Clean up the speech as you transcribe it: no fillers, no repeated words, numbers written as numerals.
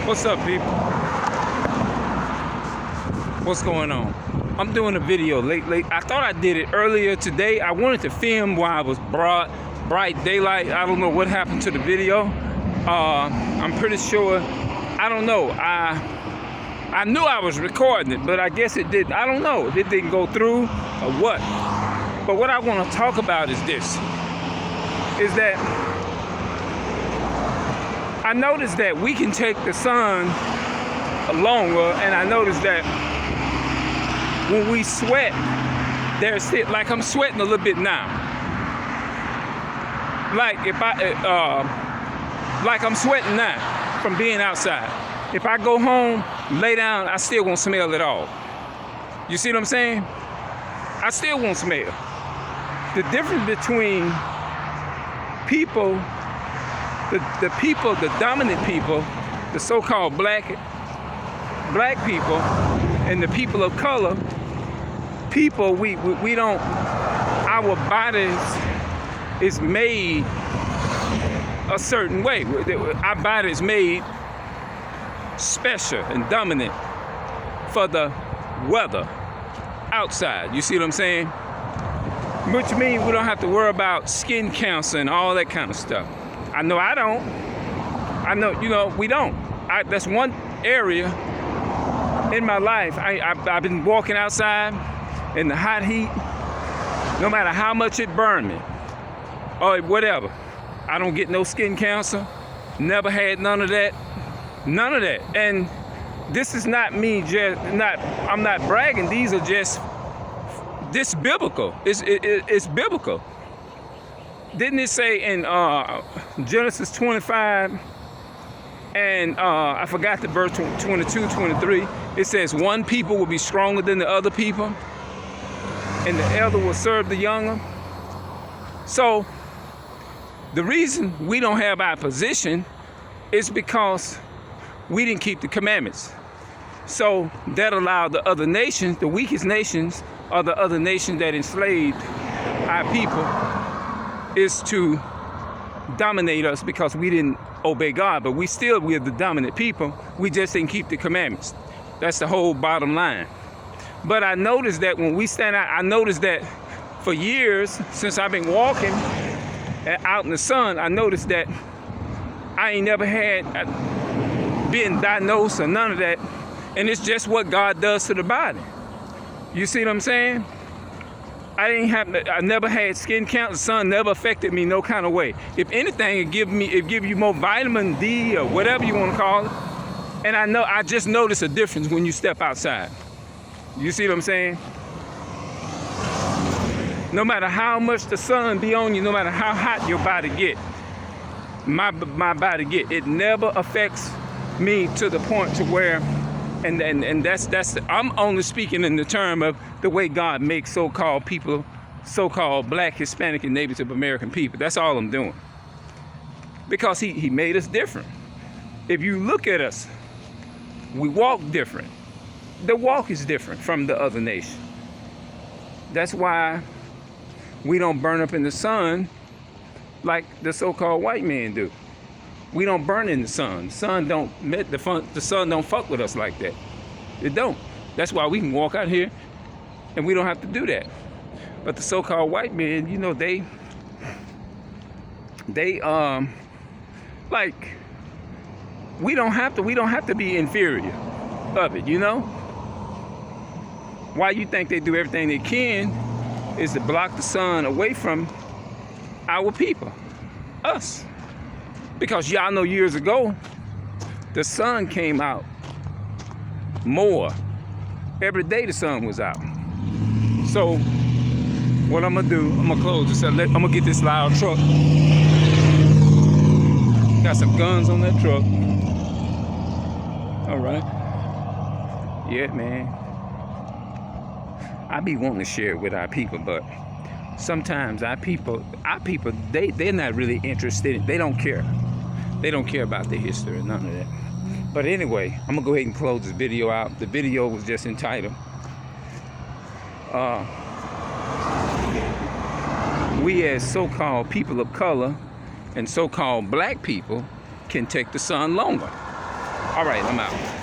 What's up, people? What's going on? I'm doing a video late. I thought I did it earlier today. I wanted to film while it was bright daylight. I don't know what happened to the video. I'm pretty sure, I don't know. I knew I was recording it, but I guess it didn't. I don't know. It didn't go through or what. But what I want to talk about is this, is that I noticed that we can take the sun longer, and I noticed that when we sweat, there's still, like I'm sweating a little bit now. Like like I'm sweating now from being outside. If I go home, lay down, I still won't smell at all. You see what I'm saying? I still won't smell. The difference between people, the dominant people, the so-called black people, and the people of color, people, we don't, our bodies is made a certain way. Our body is made special and dominant for the weather outside. You see what I'm saying? Which means we don't have to worry about skin cancer and all that kind of stuff. I know I don't. I know, we don't. That's one area in my life. I've been walking outside in the hot heat, no matter how much it burned me or whatever. I don't get no skin cancer. Never had none of that. None of that. And this is not me I'm not bragging. These are just, this biblical. It's biblical. Didn't it say in Genesis 25 and I forgot the verse 22, 23, it says one people will be stronger than the other people and the elder will serve the younger. So the reason we don't have our position is because we didn't keep the commandments. So that allowed the other nations, the weakest nations, or the other nations that enslaved our people, is to dominate us because we didn't obey God. But we're the dominant people. We just didn't keep the commandments. That's the whole bottom line. But I noticed that when we stand out, I noticed that for years, since I've been walking out in the sun, I noticed that I ain't never had been diagnosed or none of that. And it's just what God does to the body. You see what I'm saying? I never had skin cancer. The sun never affected me no kind of way. If anything, it give you more vitamin D or whatever you want to call it. And I just notice a difference when you step outside. You see what I'm saying? No matter how much the sun be on you, no matter how hot your body get, my body get, it never affects me to the point to where, and that's I'm only speaking in the term of the way God makes so-called people, so-called black, Hispanic, and Native American people. That's all I'm doing. Because he made us different. If you look at us, we walk different. The walk is different from the other nation. That's why we don't burn up in the sun like the so-called white men do. We don't burn in the sun. The sun don't fuck with us like that. It don't. That's why we can walk out here and we don't have to do that. But the so-called white men, they like, we don't have to be inferior of it, Why you think they do everything they can is to block the sun away from our people, us. Because y'all know years ago, the sun came out more. Every day the sun was out. So what I'm gonna do, I'm gonna close this. I'm gonna get this loud truck. Got some guns on that truck. All right. Yeah, man. I be wanting to share it with our people, but sometimes our people, they're not really interested. They don't care. They don't care about the history or none of that. But anyway, I'm gonna go ahead and close this video out. The video was just entitled, we as so-called people of color and so-called black people can take the sun longer. All right, I'm out.